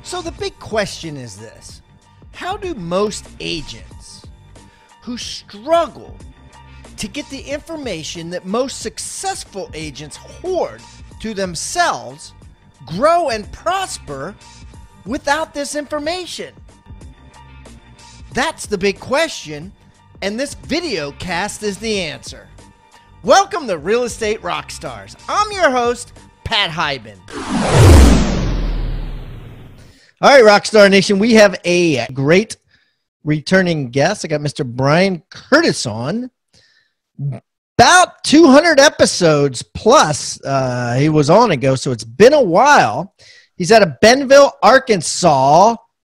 So the big question is this: how do most agents who struggle to get the information that most successful agents hoard to themselves grow and prosper without this information? That's the big question, and this video cast is the answer. Welcome to Real Estate Rockstars. I'm your host, Pat Hyben. All right, Rockstar Nation, we have a great returning guest. I got Mr. Brian Curtis on. About 200 episodes plus he was on ago, so it's been a while. He's out of Bentonville, Arkansas,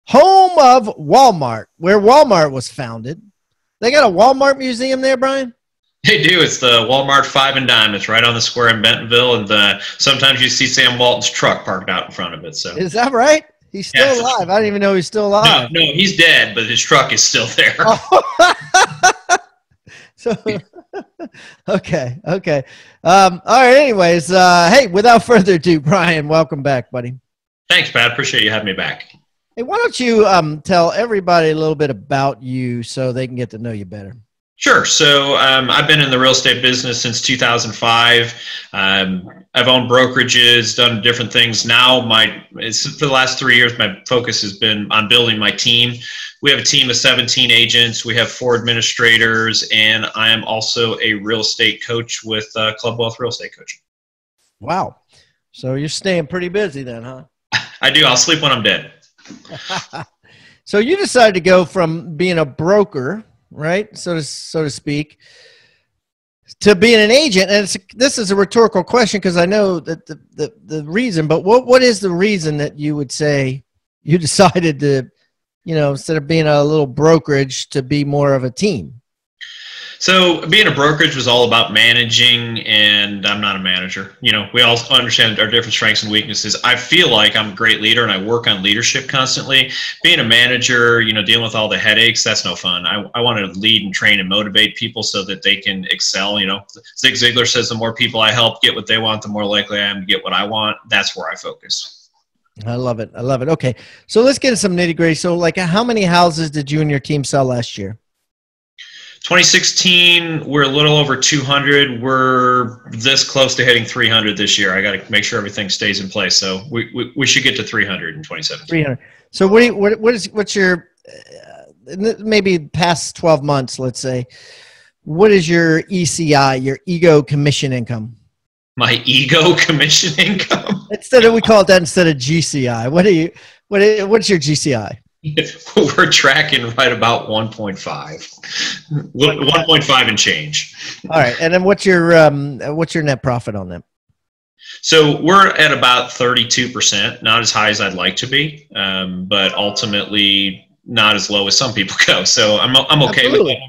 home of Walmart, where Walmart was founded. They got a Walmart museum there, Brian? They do. It's the Walmart 5 and Dime. It's right on the square in Bentonville, and sometimes you see Sam Walton's truck parked out in front of it. So is that right? He's still alive. I didn't even know he's still alive. No, he's dead, but his truck is still there. Oh. So, okay. All right. Anyways, hey, without further ado, Brian, welcome back, buddy. Thanks, Pat. Appreciate you having me back. Hey, why don't you tell everybody a little bit about you so they can get to know you better? Sure. So I've been in the real estate business since 2005. I've owned brokerages, done different things. Now, for the last 3 years, my focus has been on building my team. We have a team of 17 agents. We have 4 administrators, and I am also a real estate coach with Club Wealth Real Estate Coaching. Wow. So you're staying pretty busy then, huh? I do. I'll sleep when I'm dead. So you decided to go from being a broker, right, so to speak, to being an agent. And this is a rhetorical question because I know that the reason, but what is the reason that you would say you decided to, instead of being a little brokerage, to be more of a team? So being a brokerage was all about managing, and I'm not a manager. We all understand our different strengths and weaknesses. I feel like I'm a great leader, and I work on leadership constantly. Being a manager, dealing with all the headaches, that's no fun. I want to lead and train and motivate people so that they can excel. Zig Ziglar says the more people I help get what they want, the more likely I am to get what I want. That's where I focus. I love it. Okay, so let's get into some nitty gritty. So how many houses did you and your team sell last year? 2016, we're a little over 200. We're this close to hitting 300 this year. I got to make sure everything stays in place. So we should get to 300 in 2017. 300. So what's your maybe past 12 months, let's say, what is your ECI, your ego commission income? My ego commission income? We call it that instead of GCI. What's your GCI? We're tracking right about 1.5, 1.5 and change. All right. And then what's your net profit on them? So we're at about 32%, not as high as I'd like to be, but ultimately not as low as some people go. So I'm okay Absolutely.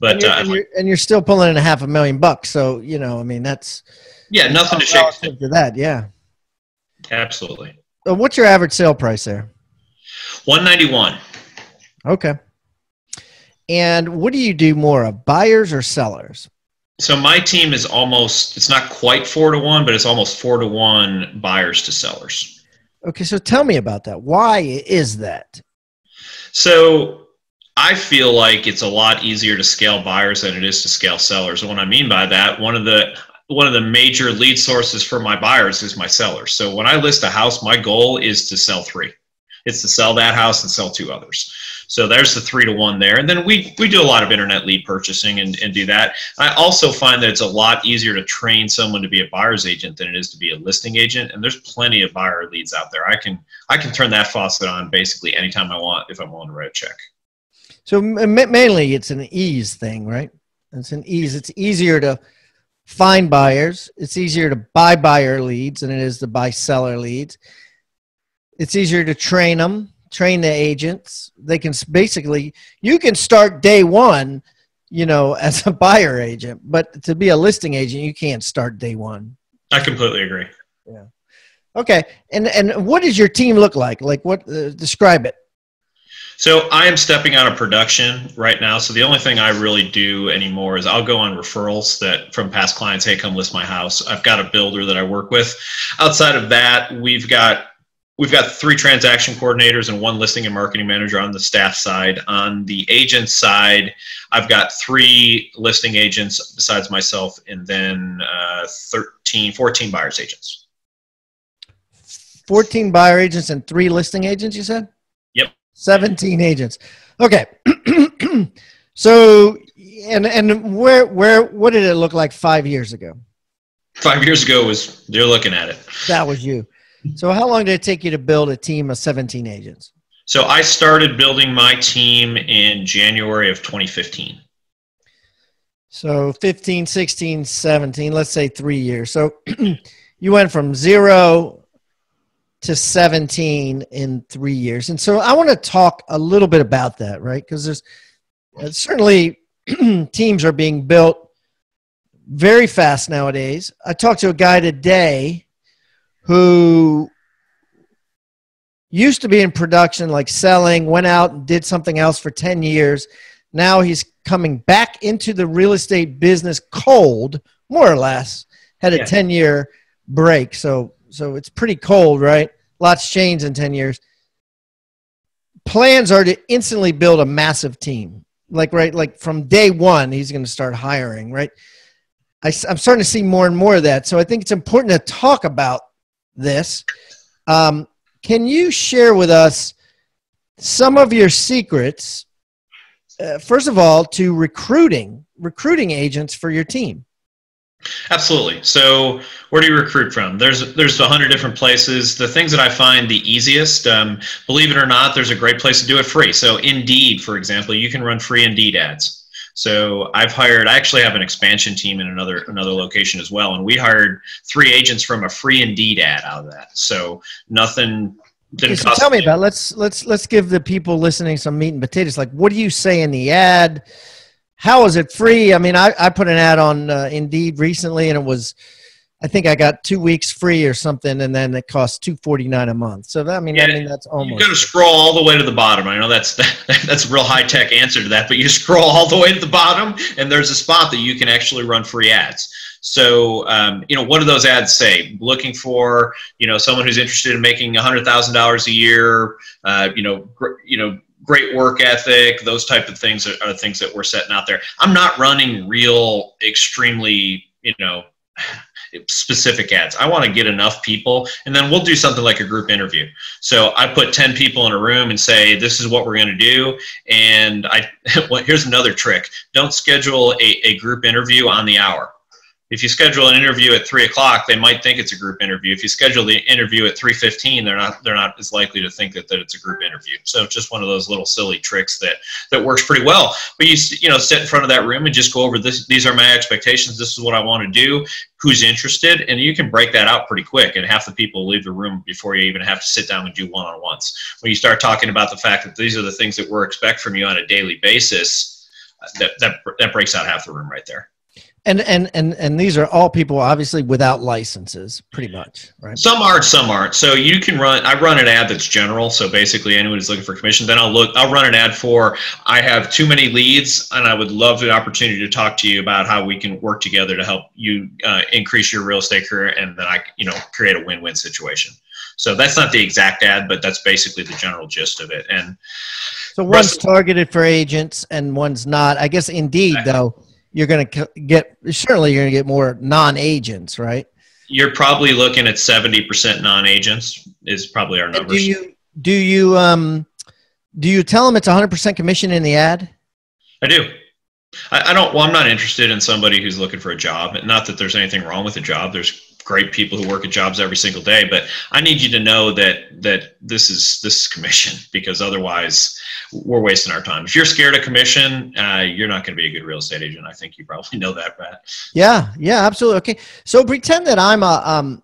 with that. But and you're still pulling in $500,000. So, that's nothing to shake to that. Yeah, absolutely. So what's your average sale price there? 191. Okay. And what do you do more of, buyers or sellers? So my team is it's not quite 4-to-1, but it's almost 4-to-1 buyers to sellers. Okay. So tell me about that. Why is that? So I feel like it's a lot easier to scale buyers than it is to scale sellers. And what I mean by that, one of the major lead sources for my buyers is my sellers. So when I list a house, my goal is to sell 3. It's to sell that house and sell 2 others. So there's the 3-to-1 there. And then we do a lot of internet lead purchasing and do that. I also find that it's a lot easier to train someone to be a buyer's agent than it is to be a listing agent. And there's plenty of buyer leads out there. I can turn that faucet on basically anytime I want if I'm willing to write a check. So mainly it's an ease thing, right? It's an ease. It's easier to find buyers. It's easier to buy buyer leads than it is to buy seller leads. It's easier to train the agents. They can you can start day one, as a buyer agent, but to be a listing agent, you can't start day one. I completely agree. Yeah. Okay. And what does your team look like? Describe it. So I am stepping out of production right now. So the only thing I really do anymore is I'll go on referrals that from past clients. Hey, come list my house. I've got a builder that I work with. Outside of that, we've got we've got 3 transaction coordinators and 1 listing and marketing manager on the staff side. On the agent side, I've got 3 listing agents besides myself, and then 14 buyer's agents. 14 buyer agents and 3 listing agents, you said? Yep. 17 agents. Okay. So, and what did it look like 5 years ago? 5 years ago you're looking at it. That was you. So how long did it take you to build a team of 17 agents? So I started building my team in January of 2015. So 15, 16, 17, let's say 3 years. So you went from 0 to 17 in 3 years. And so I want to talk a little bit about that, right? Because there's certainly teams are being built very fast nowadays. I talked to a guy today who used to be in production, like selling, went out and did something else for 10 years. Now he's coming back into the real estate business cold, more or less, had a 10-year break. So it's pretty cold, right? Lots changed in 10 years. Plans are to instantly build a massive team. Like from day one, he's going to start hiring, right? I'm starting to see more and more of that. So I think it's important to talk about this. Can you share with us some of your secrets, first of all, to recruiting agents for your team? Absolutely. So where do you recruit from? There's 100 different places. The things that I find the easiest, believe it or not, there's a great place to do it free. So Indeed, for example, you can run free Indeed ads. So I actually have an expansion team in another location as well, and we hired 3 agents from a free Indeed ad out of that. So nothing didn't so cost. Tell me about it. Let's give the people listening some meat and potatoes. Like, what do you say in the ad? How is it free? I mean, I put an ad on Indeed recently, and it was, I think I got 2 weeks free or something, and then it cost $249 a month. So that, I mean, that's almost. You've got to scroll all the way to the bottom. I know that's a real high tech answer to that, but you scroll all the way to the bottom, and there's a spot that you can actually run free ads. So, what do those ads say? Looking for, someone who's interested in making $100,000 a year. Great work ethic, those type of things are things that we're setting out there. I'm not running real extremely, specific ads. I want to get enough people, and then we'll do something like a group interview. So I put 10 people in a room and say, this is what we're going to do. And here's another trick. Don't schedule a group interview on the hour. If you schedule an interview at 3 o'clock, they might think it's a group interview. If you schedule the interview at 3:15, they're not as likely to think that it's a group interview. So it's just one of those little silly tricks that works pretty well. But you sit in front of that room and just go over this. These are my expectations. This is what I want to do. Who's interested? And you can break that out pretty quick. And half the people leave the room before you even have to sit down and do one-on-ones. When you start talking about the fact that these are the things that we expect from you on a daily basis, that breaks out half the room right there. And these are all people obviously without licenses, pretty much, right? Some aren't. So you can I run an ad that's general. So basically anyone who's looking for commission, then I'll run an ad for, I have too many leads and I would love the opportunity to talk to you about how we can work together to help you increase your real estate career, and then I create a win-win situation. So that's not the exact ad, but that's basically the general gist of it. And so one's targeted for agents and one's not. I guess Indeed, though, you're going to get more non-agents, right? You're probably looking at 70% non-agents is probably our numbers. Do you tell them it's 100% commission in the ad? I do. I'm not interested in somebody who's looking for a job. Not that there's anything wrong with a job. There's great people who work at jobs every single day, but I need you to know that this is commission, because otherwise we're wasting our time. If you're scared of commission, you're not going to be a good real estate agent. I think you probably know that, Pat. Yeah, absolutely. Okay. So pretend that I'm I'm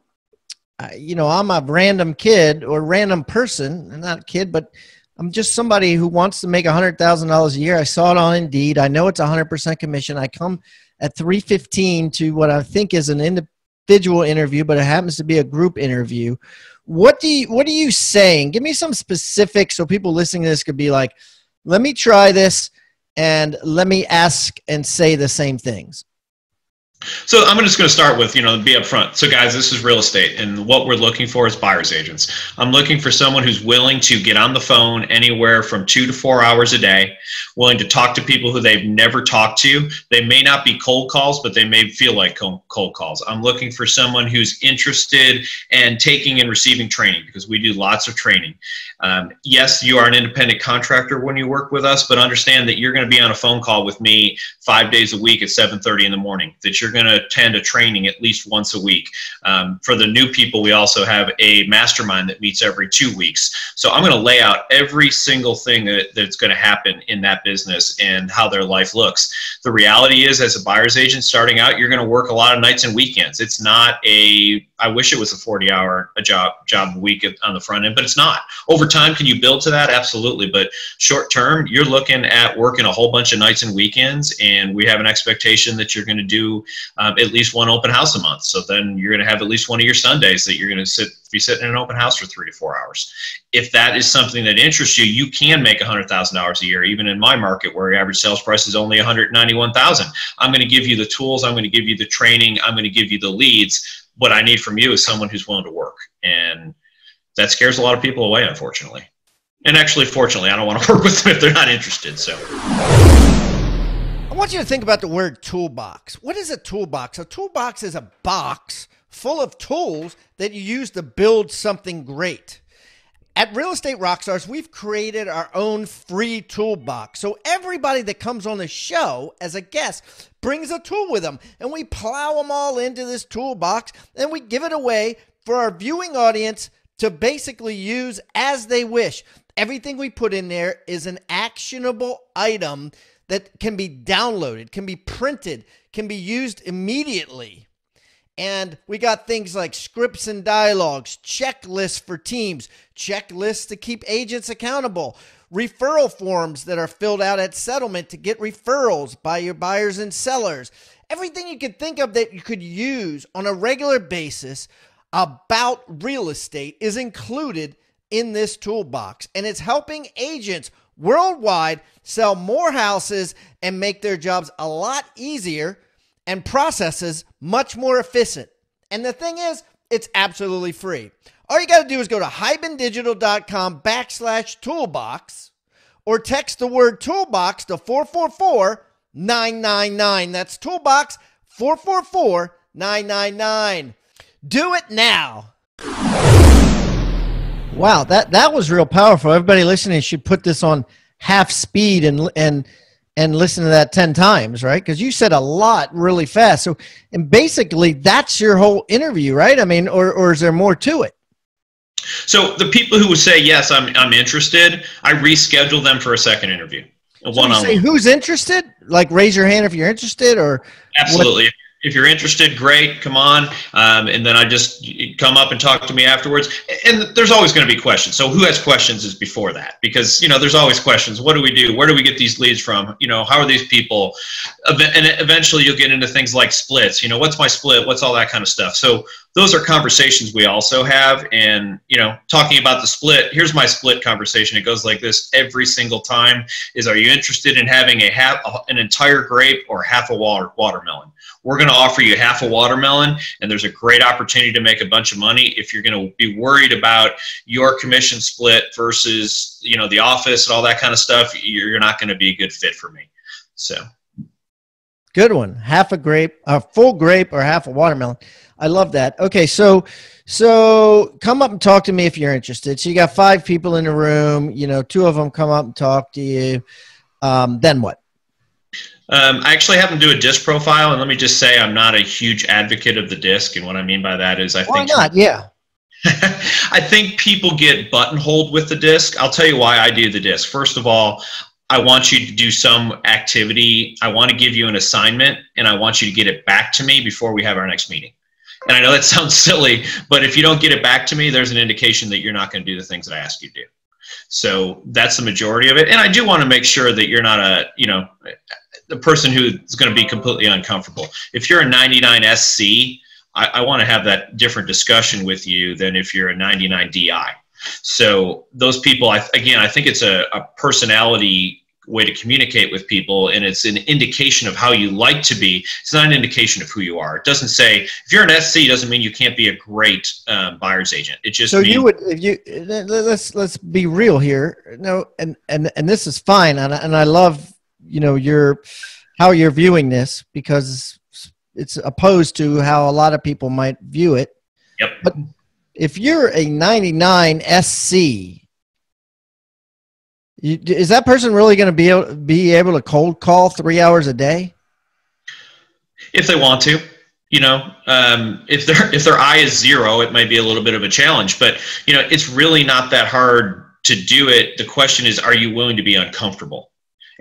a random kid or random person, and not a kid, but I'm just somebody who wants to make $100,000 a year. I saw it on Indeed. I know it's 100% commission. I come at 3:15 to what I think is an individual interview, but it happens to be a group interview. What are you saying? Give me some specifics so people listening to this could be like, let me try this and let me ask and say the same things. So I'm just going to start with, be upfront. So guys, this is real estate, and what we're looking for is buyer's agents. I'm looking for someone who's willing to get on the phone anywhere from 2 to 4 hours a day, willing to talk to people who they've never talked to. They may not be cold calls, but they may feel like cold calls. I'm looking for someone who's interested in taking and receiving training, because we do lots of training. Yes, you are an independent contractor when you work with us, but understand that you're going to be on a phone call with me 5 days a week at 7:30 in the morning, that you're going to attend a training at least once a week. For the new people, we also have a mastermind that meets every 2 weeks. So I'm going to lay out every single thing that's going to happen in that business and how their life looks. The reality is, as a buyer's agent starting out, you're going to work a lot of nights and weekends. It's not I wish it was a 40-hour job a week on the front end, but it's not. Over time, can you build to that? Absolutely. But short term, you're looking at working a whole bunch of nights and weekends, and we have an expectation that you're going to do at least one open house a month. So then you're going to have at least one of your Sundays that you're going to be sitting in an open house for 3 to 4 hours. If that is something that interests you, you can make $100,000 a year, even in my market where your average sales price is only $191,000. I'm going to give you the tools. I'm going to give you the training. I'm going to give you the leads. What I need from you is someone who's willing to work. And that scares a lot of people away, unfortunately. And actually, fortunately, I don't want to work with them if they're not interested. So I want you to think about the word toolbox. What is a toolbox? A toolbox is a box full of tools that you use to build something great. At Real Estate Rockstars, we've created our own free toolbox. So everybody that comes on the show as a guest brings a tool with them, and we plow them all into this toolbox, and we give it away for our viewing audience to basically use as they wish. Everything we put in there is an actionable item that can be downloaded, can be printed, can be used immediately. And we got things like scripts and dialogues, checklists for teams, checklists to keep agents accountable, referral forms that are filled out at settlement to get referrals by your buyers and sellers. Everything you could think of that you could use on a regular basis about real estate is included in this toolbox. And it's helping agents worldwide sell more houses and make their jobs a lot easier and processes much more efficient. And the thing is, it's absolutely free. All you got to do is go to hibandigital.com/toolbox or text the word toolbox to 444-999. That's toolbox 444-999. Do it now. Wow, that was real powerful. Everybody listening should put this on half speed and listen to that 10 times, right? Because you said a lot really fast. So, and basically that's your whole interview, right? I mean, or is there more to it? So the people who would say, yes, I'm interested, I reschedule them for a second interview. So you say, who's interested? Like raise your hand if you're interested, or? Absolutely. If you're interested, great, come on. And then you come up and talk to me afterwards. And there's always going to be questions. So who has questions is before that, because, there's always questions. What do we do? Where do we get these leads from? How are these people? And eventually you'll get into things like splits. What's my split? What's all that kind of stuff? So those are conversations we also have. And, talking about the split, here's my split conversation. It goes like this every single time is, are you interested in having an entire grape or half a watermelon? We're going to offer you half a watermelon, and there's a great opportunity to make a bunch of money. If you're going to be worried about your commission split versus, the office and all that kind of stuff, you're not going to be a good fit for me. So. Good one. Half a grape, a full grape or half a watermelon. I love that. Okay. So come up and talk to me if you're interested. So you got 5 people in the room, 2 of them come up and talk to you. Then what? I actually have them do a disc profile, and let me just say I'm not a huge advocate of the disc, and what I mean by that is Why not? Yeah. I think people get buttonholed with the disc. I'll tell you why I do the disc. First of all, I want you to do some activity. I want to give you an assignment, and I want you to get it back to me before we have our next meeting. And I know that sounds silly, but if you don't get it back to me, there's an indication that you're not going to do the things that I ask you to do. So that's the majority of it. And I do want to make sure that you're not the person who's going to be completely uncomfortable. If you're a 99 SC, I want to have that different discussion with you than if you're a 99 DI. So those people, I think it's a personality way to communicate with people, and it's an indication of how you like to be. It's not an indication of who you are. It doesn't say if you're an SC doesn't mean you can't be a great buyer's agent. It just means, you would, if you, let's be real here. No, and this is fine, and I love, you know, how you're viewing this, because it's opposed to how a lot of people might view it. Yep. But if you're a 99 SC, is that person really going to be able to cold call 3 hours a day? If they want to, you know, if their eye is zero, it might be a little bit of a challenge, but you know, it's really not that hard to do it. The question is, are you willing to be uncomfortable?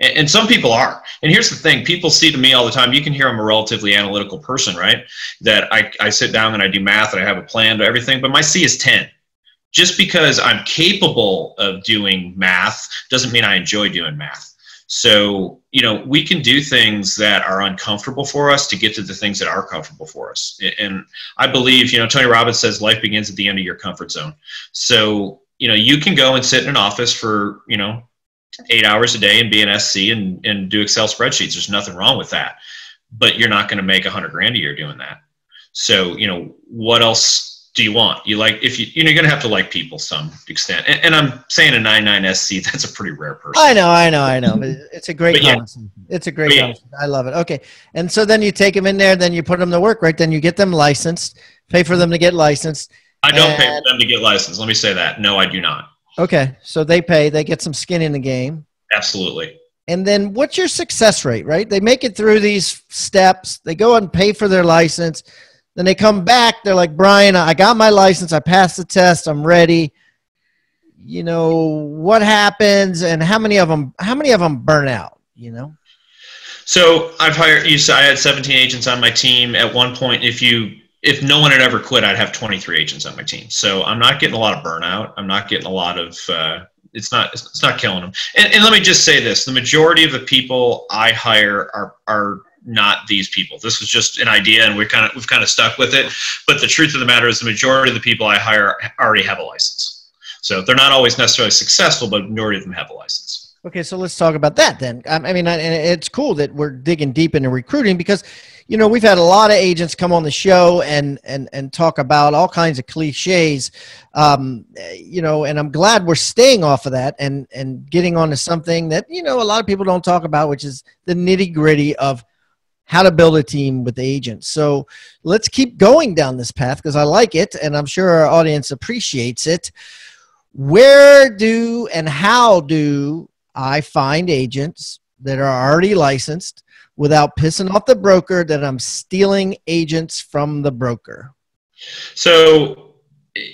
And some people are. And here's the thing, people see to me all the time, you can hear I'm a relatively analytical person, right? That I sit down and I do math and I have a plan to everything, but my C is 10. Just because I'm capable of doing math doesn't mean I enjoy doing math. So, you know, we can do things that are uncomfortable for us to get to the things that are comfortable for us. And I believe, you know, Tony Robbins says life begins at the end of your comfort zone. So, you know, you can go and sit in an office for, you know, 8 hours a day and be an SC and do Excel spreadsheets. There's nothing wrong with that, but you're not going to make $100 grand a year doing that. So, you know, what else do you want? You like, if you're going to have to like people some extent. And I'm saying a 99 SC, that's a pretty rare person. I know. But it's a great conversation. It's a great conversation. I love it. Okay. And so then you take them in there, then you put them to work, right? Then you get them licensed, pay for them to get licensed. I don't pay for them to get licensed. Let me say that. No, I do not. Okay. So they get some skin in the game. Absolutely. And then what's your success rate, right? They make it through these steps. They go and pay for their license. Then they come back. They're like, Brian, I got my license. I passed the test. I'm ready. You know, what happens, and how many of them burn out, you know? So I've hired, I had 17 agents on my team at one point. If no one had ever quit, I'd have 23 agents on my team. So I'm not getting a lot of burnout. I'm not getting a lot of, it's not killing them. And let me just say this, the majority of the people I hire are not these people. This was just an idea, and we've kind of stuck with it. But the truth of the matter is, the majority of the people I hire already have a license. So they're not always necessarily successful, but the majority of them have a license. Okay, so let's talk about that then. I mean, and it's cool that we're digging deep into recruiting, because, you know, we've had a lot of agents come on the show and talk about all kinds of cliches, you know, and I'm glad we're staying off of that and getting onto something that, you know, a lot of people don't talk about, which is the nitty gritty of how to build a team with agents. So let's keep going down this path, because I like it, and I'm sure our audience appreciates it. Where do and how do I find agents that are already licensed without pissing off the broker that I'm stealing agents from the broker? So,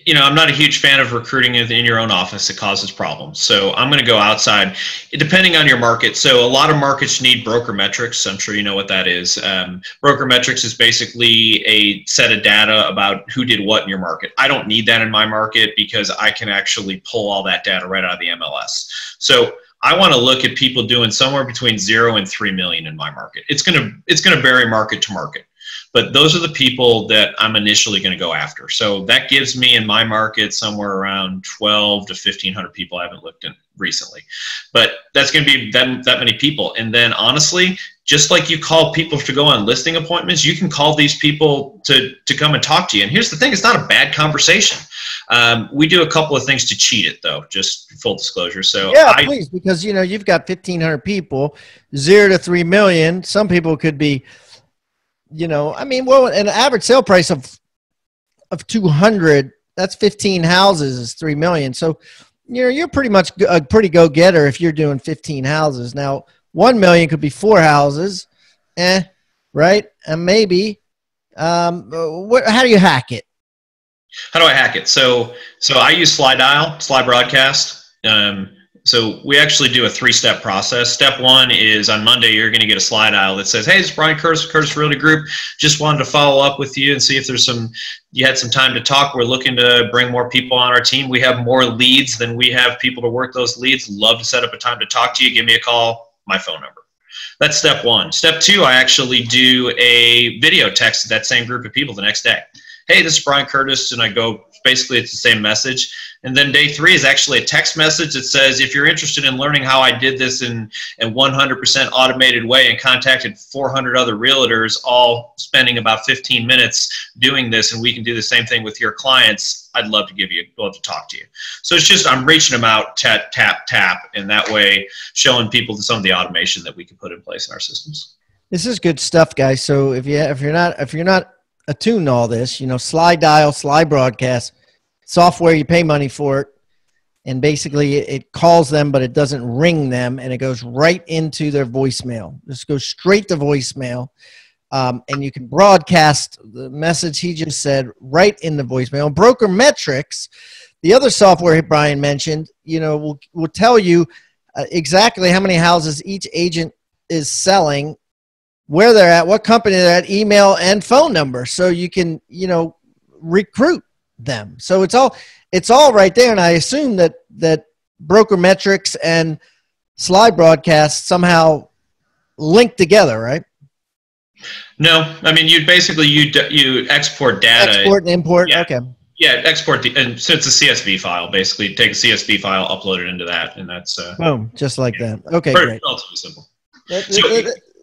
you know, I'm not a huge fan of recruiting in your own office. It causes problems. So I'm going to go outside, depending on your market. So a lot of markets need broker metrics. I'm sure you know what that is. Broker metrics is basically a set of data about who did what in your market. I don't need that in my market, because I can actually pull all that data right out of the MLS. So I want to look at people doing somewhere between 0 and 3 million in my market. It's going to vary market to market. But those are the people that I'm initially going to go after. So that gives me in my market somewhere around 12 to 1,500 people. I haven't looked at recently, but that's going to be that many people. And then honestly, just like you call people to go on listing appointments, you can call these people to come and talk to you. And here's the thing, it's not a bad conversation. We do a couple of things to cheat it, though, just full disclosure. So yeah, please, because, you know, you've got 1,500 people, 0 to 3 million. Some people could be, you know, I mean, well, an average sale price of 200, that's 15 houses is 3 million. So, you know, you're pretty much a pretty go-getter if you're doing 15 houses. Now, 1 million could be 4 houses, right? And maybe, how do you hack it? How do I hack it? So I use Slide Broadcast. So we actually do a 3-step process. Step 1 is on Monday, you're going to get a slide dial that says, hey, it's Brian Curtis Realty Group. Just wanted to follow up with you and see if you had some time to talk. We're looking to bring more people on our team. We have more leads than we have people to work those leads. Love to set up a time to talk to you. Give me a call, my phone number. That's step 1. Step 2, I actually do a video text to that same group of people the next day. Hey, this is Brian Curtis, and I go Basically, it's the same message. And then day 3 is actually a text message that says, if you're interested in learning how I did this in a 100% automated way and contacted 400 other realtors, all spending about 15 minutes doing this, and we can do the same thing with your clients, I'd love to talk to you. So it's just, I'm reaching them out, tap, tap, tap, and that way showing people some of the automation that we can put in place in our systems. This is good stuff, guys. So if you're not attuned to all this, slide dial, slide broadcast, software, you pay money for it, and basically it calls them, but it doesn't ring them, and it goes right into their voicemail. Just goes straight to voicemail, and you can broadcast the message he just said right in the voicemail. Broker Metrics, the other software Brian mentioned, will tell you exactly how many houses each agent is selling, where they're at, what company they're at, email and phone number, so you can recruit them. So it's all right there. And I assume that Broker Metrics and Slide Broadcast somehow link together, right? No, I mean, you export data, export and import. Yeah. Okay. Yeah, export and so it's a CSV file. Basically, take a CSV file, upload it into that, and that's boom, just like that. Okay, great. Relatively simple.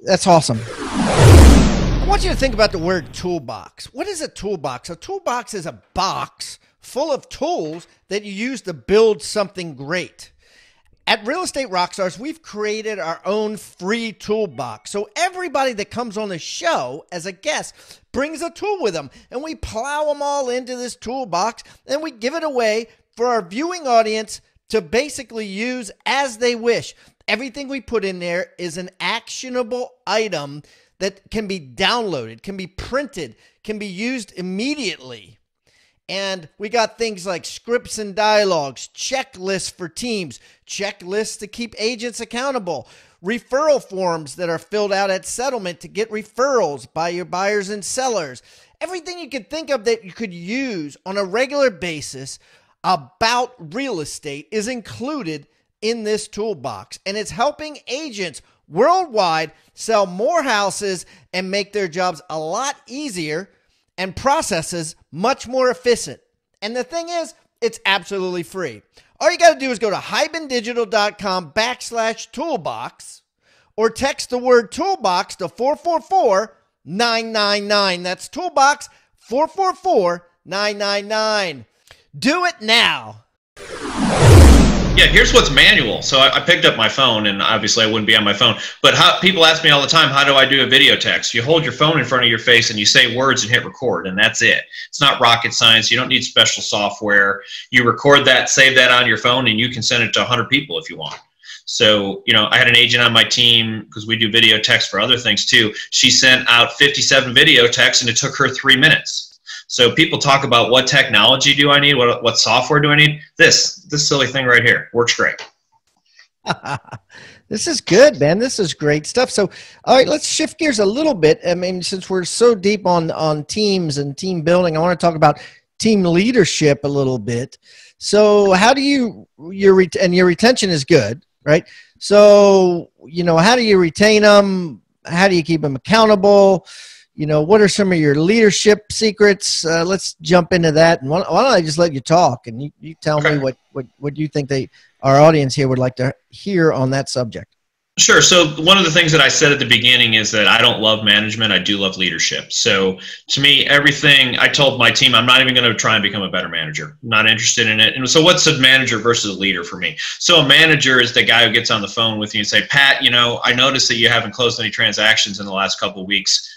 That's awesome. I want you to think about the word toolbox. What is a toolbox? A toolbox is a box full of tools that you use to build something great. At Real Estate Rockstars, we've created our own free toolbox. So everybody that comes on the show as a guest brings a tool with them, and we plow them all into this toolbox, and we give it away for our viewing audience to basically use as they wish. Everything we put in there is an actionable item that can be downloaded, can be printed, can be used immediately. And we got things like scripts and dialogues, checklists for teams, checklists to keep agents accountable, referral forms that are filled out at settlement to get referrals by your buyers and sellers. Everything you could think of that you could use on a regular basis about real estate is included in this toolbox, and it's helping agents worldwide sell more houses and make their jobs a lot easier and processes much more efficient. And the thing is, it's absolutely free. All you got to do is go to hibandigital.com/toolbox or text the word toolbox to 444-999. That's toolbox 444-999. Do it now. Yeah, here's what's manual. So I picked up my phone, and obviously I wouldn't be on my phone. But people ask me all the time, how do I do a video text? You hold your phone in front of your face and you say words and hit record, and that's it. It's not rocket science. You don't need special software. You record that, save that on your phone, and you can send it to 100 people if you want. So, I had an agent on my team, because we do video text for other things too. She sent out 57 video texts, and it took her 3 minutes. So people talk about, what technology do I need? What software do I need? This silly thing right here works great. This is good, man. This is great stuff. So, all right, let's shift gears a little bit. I mean, since we're so deep on teams and team building, I want to talk about team leadership a little bit. So how do your retention is good, right? So, how do you retain them? How do you keep them accountable? What are some of your leadership secrets? Let's jump into that. And why don't I just let you talk, and you tell me what you think our audience here would like to hear on that subject. Sure. So one of the things that I said at the beginning is that I don't love management. I do love leadership. So to me, everything I told my team, I'm not even going to try and become a better manager. I'm not interested in it. And so what's a manager versus a leader for me? So a manager is the guy who gets on the phone with you and say, Pat, I noticed that you haven't closed any transactions in the last couple of weeks.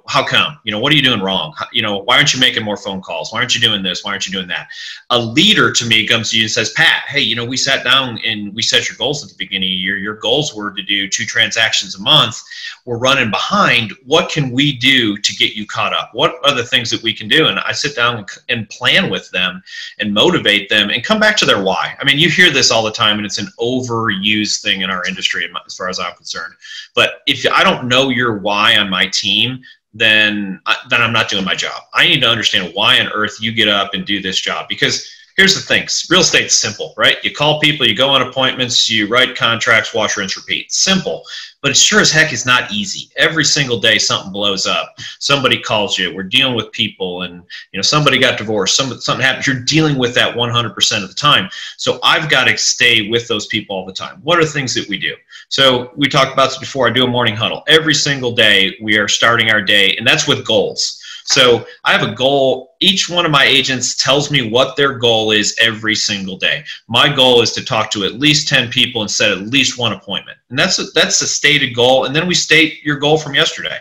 How come? What are you doing wrong? Why aren't you making more phone calls? Why aren't you doing this? Why aren't you doing that? A leader to me comes to you and says, Pat, hey, we sat down and we set your goals at the beginning of the year. Your goals were to do 2 transactions a month. We're running behind. What can we do to get you caught up? What are the things that we can do? And I sit down and plan with them and motivate them and come back to their why. I mean, you hear this all the time, and it's an overused thing in our industry as far as I'm concerned. But if I don't know your why on my team, then I'm not doing my job. I need to understand why on earth you get up and do this job, because here's the thing. Real estate's simple, right? You call people, you go on appointments, you write contracts, wash, rinse, repeat. Simple. But it sure as heck is not easy. Every single day something blows up. Somebody calls you. We're dealing with people, and somebody got divorced. Something happens. You're dealing with that 100% of the time. So I've got to stay with those people all the time. What are the things that we do? So we talked about this before. I do a morning huddle. Every single day we are starting our day, and that's with goals. So I have a goal. Each one of my agents tells me what their goal is every single day. My goal is to talk to at least 10 people and set at least one appointment. And that's a stated goal. And then we state your goal from yesterday.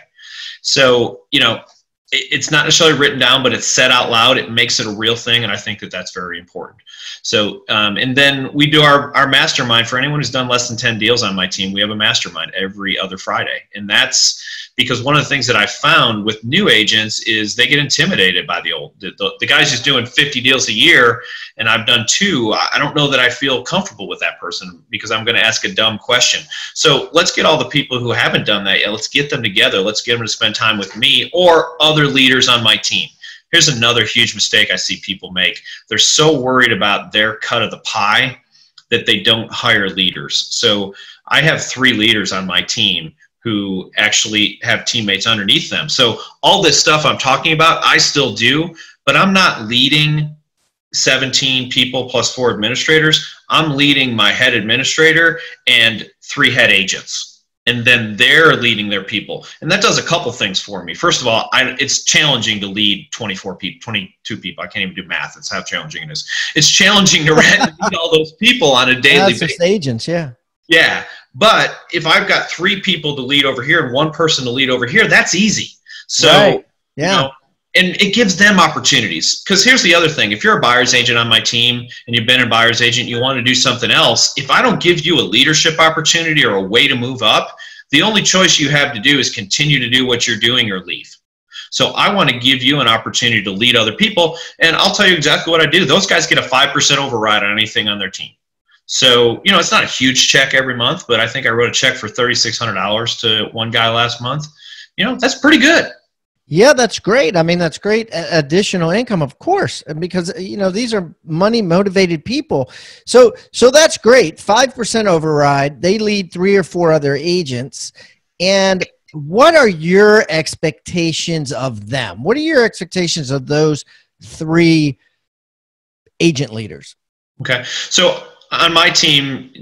So, it's not necessarily written down, but it's said out loud. It makes it a real thing. And I think that that's very important. So, and then we do our mastermind. For anyone who's done less than 10 deals on my team, we have a mastermind every other Friday. And that's because one of the things that I found with new agents is they get intimidated by the guys who's doing 50 deals a year, and I've done 2. I don't know that I feel comfortable with that person because I'm going to ask a dumb question. So let's get all the people who haven't done that yet. Let's get them together. Let's get them to spend time with me or other leaders on my team. Here's another huge mistake I see people make. They're so worried about their cut of the pie that they don't hire leaders. So I have 3 leaders on my team who actually have teammates underneath them. So all this stuff I'm talking about, I still do, but I'm not leading 17 people plus 4 administrators. I'm leading my head administrator and 3 head agents. And then they're leading their people. And that does a couple things for me. First of all, it's challenging to lead 24 people, 22 people. I can't even do math. That's how challenging it is. It's challenging to lead all those people on a daily basis. Just agents, yeah. Yeah, but if I've got 3 people to lead over here and 1 person to lead over here, that's easy. So, right. Yeah. And it gives them opportunities. Because here's the other thing. If you're a buyer's agent on my team and you've been a buyer's agent, you want to do something else, if I don't give you a leadership opportunity or a way to move up, the only choice you have to do is continue to do what you're doing or leave. So I want to give you an opportunity to lead other people. And I'll tell you exactly what I do. Those guys get a 5% override on anything on their team. So, it's not a huge check every month, but I think I wrote a check for $3,600 to one guy last month. That's pretty good. Yeah, that's great. I mean, that's great additional income, of course, because, these are money motivated people. So that's great. 5% override. They lead 3 or 4 other agents. And what are your expectations of them? What are your expectations of those 3 agent leaders? Okay. So on my team,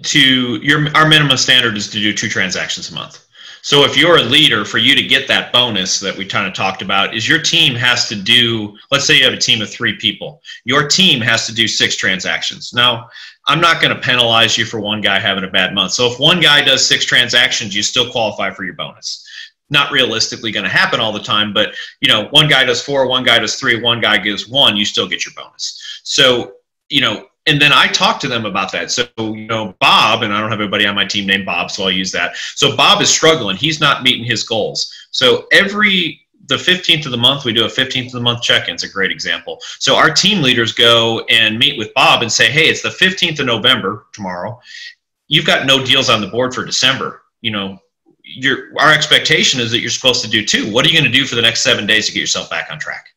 our minimum standard is to do 2 transactions a month. So if you're a leader, for you to get that bonus that we kind of talked about, is your team has to do, let's say you have a team of 3 people. Your team has to do 6 transactions. Now, I'm not going to penalize you for one guy having a bad month. So if one guy does 6 transactions, you still qualify for your bonus. Not realistically going to happen all the time, but one guy does 4, one guy does 3, one guy gives 1, you still get your bonus. So, and then I talk to them about that. So, Bob, and I don't have anybody on my team named Bob, so I'll use that. So Bob is struggling. He's not meeting his goals. So the 15th of the month, we do a 15th of the month check-in. It's a great example. So our team leaders go and meet with Bob and say, hey, it's the 15th of November tomorrow. You've got no deals on the board for December. Our expectation is that you're supposed to do 2. What are you going to do for the next 7 days to get yourself back on track?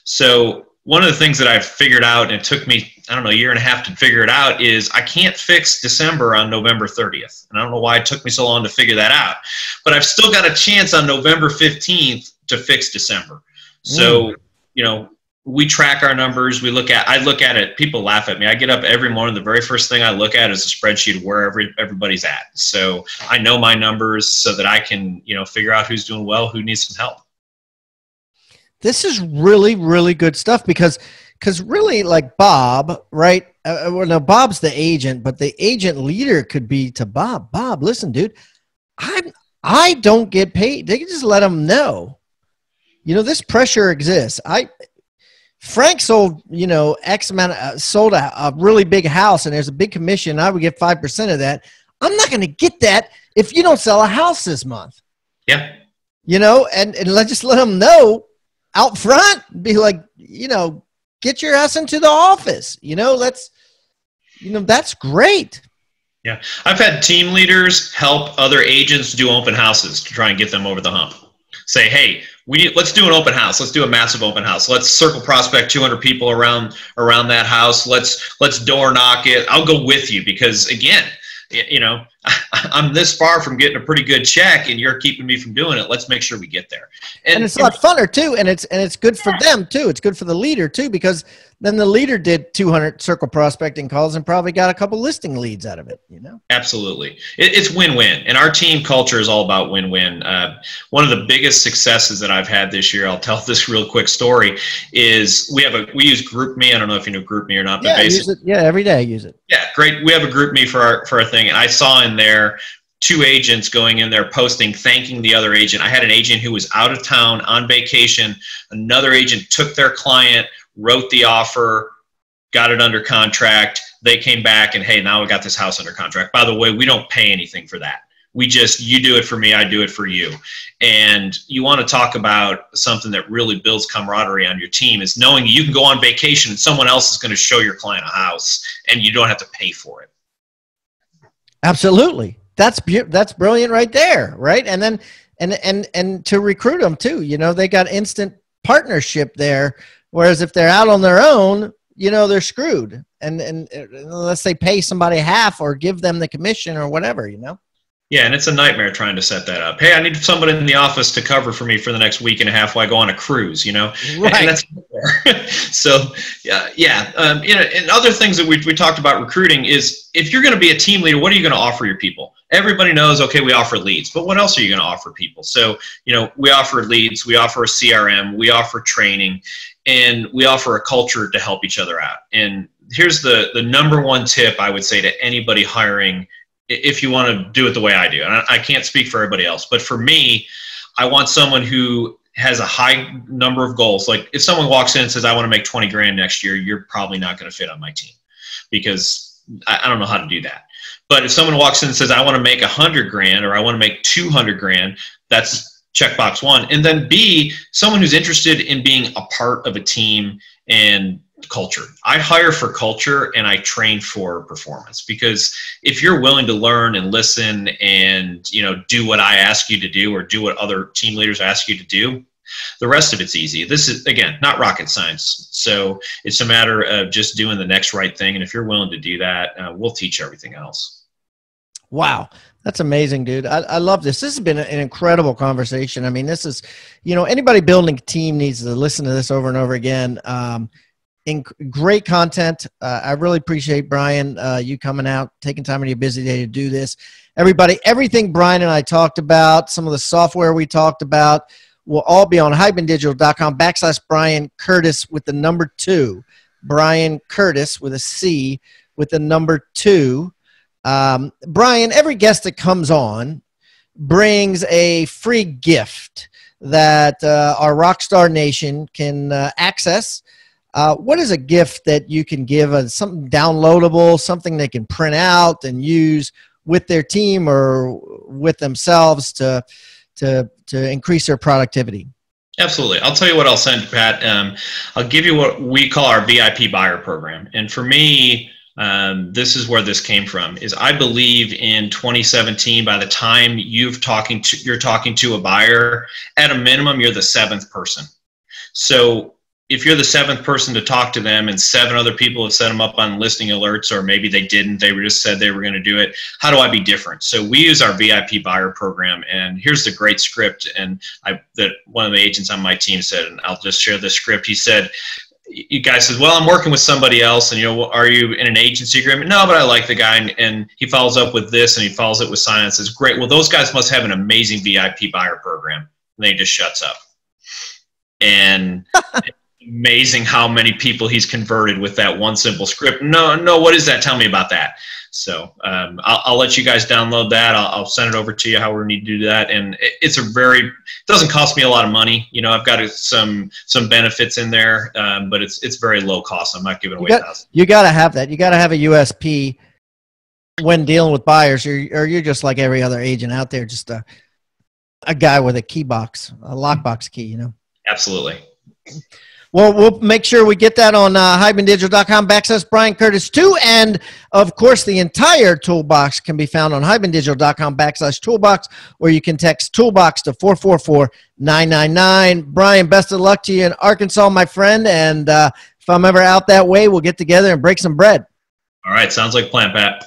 So one of the things that I've figured out, and it took me, a year and a half to figure it out, is I can't fix December on November 30th. And I don't know why it took me so long to figure that out. But I've still got a chance on November 15th to fix December. So, we track our numbers. I look at it. People laugh at me. I get up every morning. The very first thing I look at is a spreadsheet of where everybody's at. So I know my numbers so that I can, figure out who's doing well, who needs some help. This is really, really good stuff because really, like Bob, right? Well, no, Bob's the agent, but the agent leader could be to Bob. Bob, listen, dude, I don't get paid. They can just let them know. This pressure exists. Frank sold, X amount, sold a really big house, and there's a big commission. I would get 5% of that. I'm not going to get that if you don't sell a house this month. Yeah. And let's just let them know out front, be like, get your ass into the office. That's great. Yeah. I've had team leaders help other agents do open houses to try and get them over the hump. Say, hey, let's do an open house. Let's do a massive open house. Let's circle prospect 200 people around that house. Let's door knock it. I'll go with you because again, I'm this far from getting a pretty good check and you're keeping me from doing it. Let's make sure we get there. And it's a lot funner too. And it's good for them too. It's good for the leader too, because then the leader did 200 circle prospecting calls and probably got a couple listing leads out of it, Absolutely. It's win-win. And our team culture is all about win-win. One of the biggest successes that I've had this year, I'll tell this real quick story, is we use GroupMe. I don't know if you know GroupMe or not, but basically, every day I use it. Yeah, great. We have a GroupMe for our thing. And I saw in there 2 agents going in there posting, thanking the other agent. I had an agent who was out of town on vacation. Another agent took their client, wrote the offer, got it under contract. They came back and, hey, now we got this house under contract. By the way, we don't pay anything for that. You do it for me, I do it for you. And you want to talk about something that really builds camaraderie on your team is knowing you can go on vacation and someone else is going to show your client a house and you don't have to pay for it. Absolutely. That's brilliant right there. Right. And then, and to recruit them too, they got instant partnership there. Whereas if they're out on their own, they're screwed. And unless they pay somebody half or give them the commission or whatever, Yeah, and it's a nightmare trying to set that up. Hey, I need somebody in the office to cover for me for the next week and a half while I go on a cruise, Right. And that's so, yeah. And other things that we talked about recruiting is if you're going to be a team leader, what are you going to offer your people? Everybody knows, okay, we offer leads, but what else are you going to offer people? So, we offer leads, we offer a CRM, we offer training, and we offer a culture to help each other out. And here's the number one tip I would say to anybody hiring, if you want to do it the way I do. And I can't speak for everybody else, but for me, I want someone who has a high number of goals. Like if someone walks in and says, I want to make 20 grand next year, you're probably not going to fit on my team because I don't know how to do that. But if someone walks in and says, I want to make 100 grand or I want to make 200 grand, that's checkbox 1. And then B, someone who's interested in being a part of a team and culture. I hire for culture and I train for performance, because if you're willing to learn and listen and do what I ask you to do or do what other team leaders ask you to do, the rest of it's easy. This is, again, not rocket science. So it's a matter of just doing the next right thing. And if you're willing to do that, we'll teach everything else. Wow. That's amazing, dude. I love this. This has been an incredible conversation. I mean, this is, anybody building a team needs to listen to this over and over again. Great content. I really appreciate, Brian, you coming out, taking time in your busy day to do this. Everybody, everything Brian and I talked about, some of the software we talked about, will all be on hibandigital.com/Brian Curtis with the number 2. Brian Curtis with a C with the number 2. Brian, every guest that comes on brings a free gift that our Rockstar Nation can access. What is a gift that you can give, something downloadable, something they can print out and use with their team or with themselves to increase their productivity? Absolutely. I'll tell you what I'll send, Pat. I'll give you what we call our VIP buyer program. And for me, this is where this came from, is I believe in 2017, by the time you're talking to a buyer, at a minimum, you're the 7th person. So if you're the 7th person to talk to them and 7 other people have set them up on listing alerts, or maybe they didn't, they just said they were going to do it, how do I be different? So we use our VIP buyer program, and here's the great script. And that one of the agents on my team said, and I'll just share the script. He said, you guys said, well, I'm working with somebody else, and are you in an agency agreement? No, but I like the guy. And he follows up with this, and he follows it with silence. It's great. Well, those guys must have an amazing VIP buyer program. And then he just shuts up. And amazing how many people he's converted with that one simple script. No, what is that? Tell me about that. So I'll let you guys download that. I'll send it over to you how we need to do that. And it doesn't cost me a lot of money. I've got some benefits in there, but it's very low cost. I'm not giving away thousands. You got to have that. You got to have a USP when dealing with buyers, or you're just like every other agent out there, just a guy with a key box, a lockbox key, Absolutely. Well, we'll make sure we get that on hybendigital.com/Brian Curtis 2. And, of course, the entire toolbox can be found on hybendigital.com/toolbox, or you can text toolbox to 444-999. Brian, best of luck to you in Arkansas, my friend. And if I'm ever out that way, we'll get together and break some bread. All right. Sounds like a plan, Pat.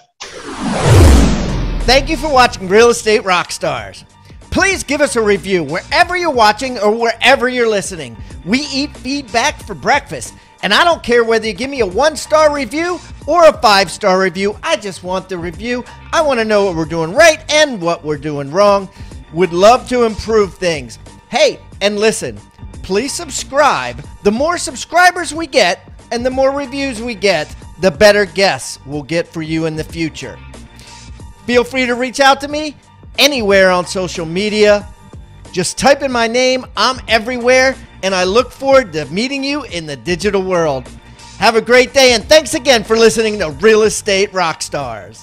Thank you for watching Real Estate Rockstars. Please give us a review wherever you're watching or wherever you're listening. We eat feedback for breakfast, and I don't care whether you give me a 1-star review or a 5-star review. I just want the review. I want to know what we're doing right and what we're doing wrong. Would love to improve things. Hey, and listen, please subscribe. The more subscribers we get and the more reviews we get, the better guests we'll get for you in the future. Feel free to reach out to me anywhere on social media. Just type in my name. I'm everywhere, and I look forward to meeting you in the digital world. Have a great day, and thanks again for listening to Real Estate Rockstars.